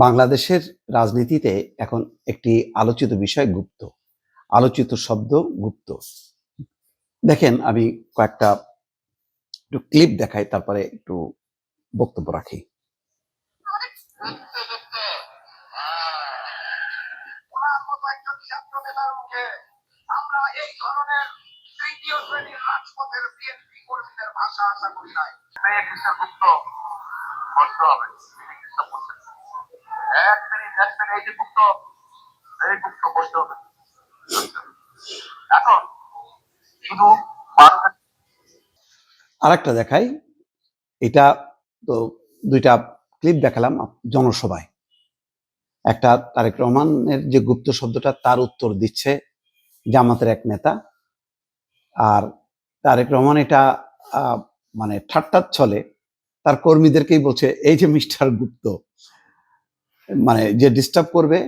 বাংলাদেশের রাজনীতিতে এখন একটি আলোচিত বিষয় গুপ্ত, আলোচিত শব্দ গুপ্ত। দেখেন, আমি কয়েকটা একটু ক্লিপ দেখাই, তারপরে একটু বক্তব্য রাখি। আমরা এই ধরনের তৃতীয় শ্রেণীর রাজপথের বিএনপি কর্মীদের ভাষা আশা করি নাই। গুপ্ত বলতে হবে, এক মিনিট এই যে গুপ্ত, এই গুপ্ত বলতে হবে। এখন শুধু আরেকটা দেখাই, এটা তো দুইটা ক্লিপ দেখালাম জনসভায়। একটা তারেক রহমানের যে গুপ্ত শব্দটা, তার উত্তর দিচ্ছে জামাতের এক নেতা, আর তারেক রহমান এটা মানে ঠাট্টার ছলে তার কর্মীদেরকেই বলছে, এই যে মিস্টার গুপ্ত, মানে যে ডিস্টার্ব করবে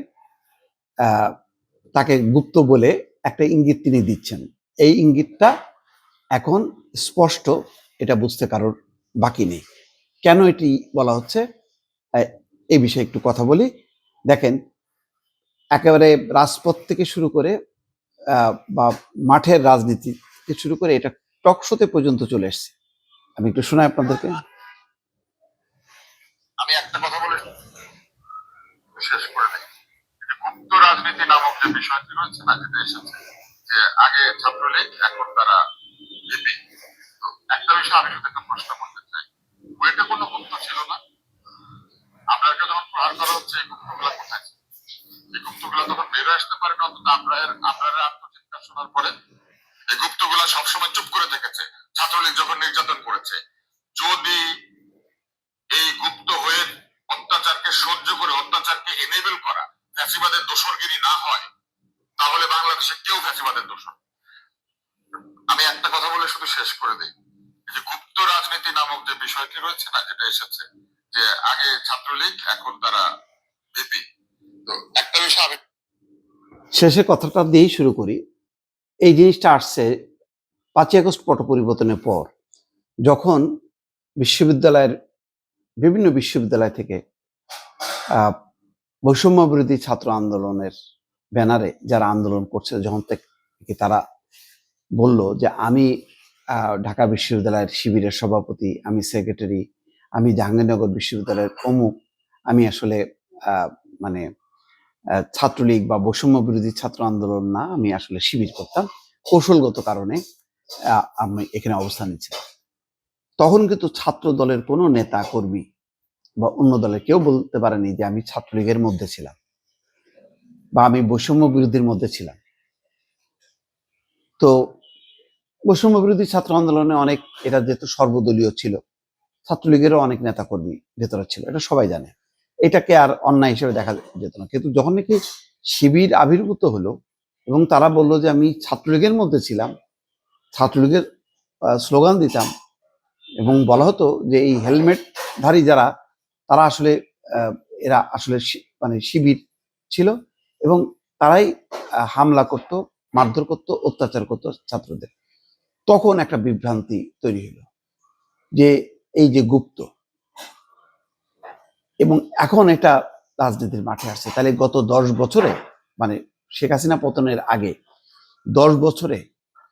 তাকে গুপ্ত বলে একটা ইঙ্গিত তিনি দিচ্ছেন। এই ইঙ্গিতটা এখন স্পষ্ট, এটা বুঝতে কারোর বাকি নেই। কেন এটি বলা হচ্ছে এই বিষয়ে একটু কথা বলি। দেখেন, একেবারে রাজপথ থেকে শুরু করে বা মাঠের রাজনীতি থেকে শুরু করে এটা টকশোতে পর্যন্ত চলে এসছে। আমি একটু শোনাই আপনাদেরকে। আমি একটা কথা বলে শেষ করে দেই। গুপ্ত রাজনীতি নামক যে বিষয়টি রয়েছে না, যেটা এসেছে যে আগে ছাত্রলীগ, এখন তারা বিপি। তো একটা বিষয় আমি শুধু একটা প্রশ্ন করতে চাই, ওইটা কোনো গুপ্ত ছিল না? আপনাকে যখন প্রহার করা হচ্ছে, এই গুপ্তগুলা কোথায়? এই গুপ্তগুলা তখন বেরো আসতে পারে না, অন্তত আপনারা আত্মচিৎকার শোনার পরে। এই গুপ্তগুলা সবসময় চুপ করে থেকেছে ছাত্রলীগ যখন নির্যাতন করেছে। যদি এই গুপ্ত হয়ে অত্যাচারকে সহ্য করে, অত্যাচারকে এনেবল করা ফ্যাসিবাদের দোসরগিরি না হয়, তাহলে বাংলাদেশে কেউ ফ্যাসিবাদের দোসর। আমি একটা কথা বলে শুধু শেষ করে দিই, যে গুপ্ত রাজনীতি নামক যে বিষয়টি রয়েছে না, যেটা এসেছে যে আগে ছাত্রলীগ, এখন তারা ভিপি। তো একটা বিষয় আমি শেষে কথাটা দিয়েই শুরু করি। এই জিনিসটা আসছে 5ই আগস্ট পট পরিবর্তনের পর, যখন বিশ্ববিদ্যালয়ের বিভিন্ন বিশ্ববিদ্যালয় থেকে বৈষম্য বিরোধী ছাত্র আন্দোলনের ব্যানারে যারা আন্দোলন করছে, যখন থেকে তারা বলল যে আমি ঢাকা বিশ্ববিদ্যালয়ের শিবিরের সভাপতি, আমি সেক্রেটারি, আমি জাহাঙ্গীরনগর বিশ্ববিদ্যালয়ের অমুক, আমি আসলে মানে ছাত্রলীগ বা বৈষম্য বিরোধী ছাত্র আন্দোলন না, আমি আসলে শিবির করতাম, কৌশলগত কারণে আমি এখানে অবস্থান নিচ্ছি। তখন কিন্তু ছাত্র দলের কোনো নেতা কর্মী বা অন্য দলের কেউ বলতে পারেনি যে আমি ছাত্রলীগের মধ্যে ছিলাম বা আমি বৈষম্য বিরোধীর মধ্যে ছিলাম। তো বৈষম্য বিরোধী ছাত্র আন্দোলনে অনেক, এটা যেহেতু সর্বদলীয় ছিল, ছাত্রলীগেরও অনেক নেতা কর্মী ভেতরে ছিল, এটা সবাই জানে, এটাকে আর অন্যায় হিসেবে দেখা যেত না। কিন্তু যখন নাকি শিবির আবির্ভূত হলো এবং তারা বলল যে আমি ছাত্রলীগের মধ্যে ছিলাম, ছাত্রলীগের স্লোগান দিতাম, এবং বলা হতো যে এই হেলমেটধারী যারা, তারা আসলে এরা আসলে মানে শিবির ছিল এবং তারাই হামলা করত, মারধর করত, অত্যাচার করত ছাত্রদের। তখন একটা বিভ্রান্তি তৈরি হলো যে এই যে গুপ্ত, এবং এখন এটা রাজনীতির মাঠে আসছে। তাহলে গত 10 বছরে, মানে শেখ হাসিনা পতনের আগে 10 বছরে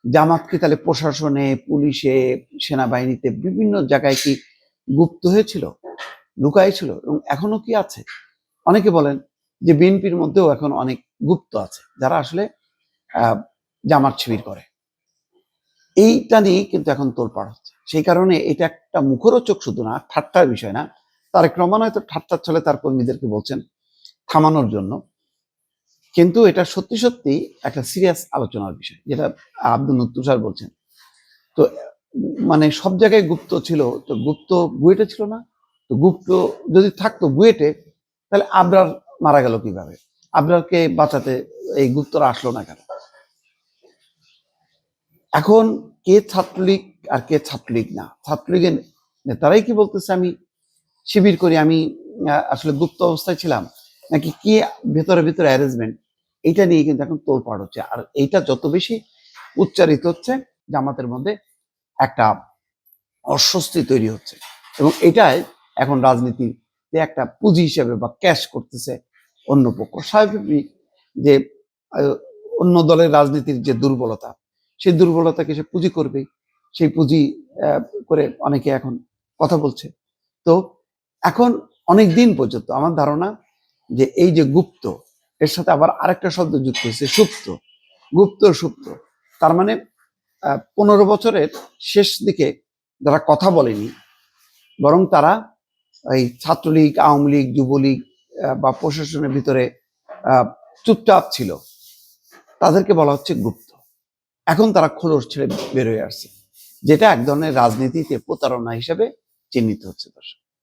জামাত কি তাহলে প্রশাসনে, পুলিশে, সেনাবাহিনীতে বিভিন্ন জায়গায় কি গুপ্ত হয়েছিল, লুকাই ছিল, এবং এখনো কি আছে? অনেকে বলেন যে বিএনপির মধ্যেও এখন অনেক গুপ্ত আছে যারা আসলে জামাত শিবির করে। এইটা নিয়ে কিন্তু এখন তোলপাড় হচ্ছে। সেই কারণে এটা একটা মুখরোচক শুধু না, ঠাট্টার বিষয় না। তারেক রহমান হয়তো ঠাট্টার ছলে তার কর্মীদেরকে বলছেন থামানোর জন্য, কিন্তু এটা সত্যি সত্যি একটা সিরিয়াস আলোচনার বিষয়, যেটা আব্দুল তুষার বলছেন। তো মানে সব জায়গায় গুপ্ত ছিল, তো গুপ্ত বুয়েটে ছিল না? তো গুপ্ত যদি থাকতো বুয়েটে, তাহলে আবরার মারা গেল কিভাবে? আবরারকে বাঁচাতে এই গুপ্তরা আসলো না কেন? এখন কে ছাত্রলীগ আর কে ছাত্রলীগ না, ছাত্রলীগের নেতারাই কি বলতেছে আমি শিবির করি, আমি আসলে গুপ্ত অবস্থায় ছিলাম, নাকি কি ভেতরে ভেতরে অ্যারেঞ্জমেন্ট, এইটা নিয়ে কিন্তু এখন তোলপাড় হচ্ছে। আর এইটা যত বেশি উচ্চারিত হচ্ছে, জামাতের মধ্যে একটা অস্বস্তি তৈরি হচ্ছে, এবং এটাই এখন রাজনীতির যে একটা পুঁজি হিসেবে বা ক্যাশ করতেছে অন্য পক্ষ। স্বাভাবিক যে অন্য দলের রাজনীতির যে দুর্বলতা, সেই দুর্বলতাকে সে পুঁজি করবেই। সেই পুঁজি করে অনেকে এখন কথা বলছে। তো এখন অনেক দিন পর্যন্ত আমার ধারণা যে এই যে গুপ্ত, এর সাথে আবার আরেকটা শব্দ যুক্ত হয়েছে, সুপ্ত। গুপ্ত সুপ্ত, তার মানে 15 বছরের শেষ দিকে যারা কথা বলেনি, বরং তারা এই ছাত্রলীগ, আওয়ামী লীগ, যুবলীগ বা প্রশাসনের ভিতরে চুপচাপ ছিল, তাদেরকে বলা হচ্ছে গুপ্ত। এখন তারা খোলস ছেড়ে বের হয়ে আসছে, যেটা এক ধরনের রাজনীতিতে প্রতারণা হিসেবে চিহ্নিত হচ্ছে। দর্শক।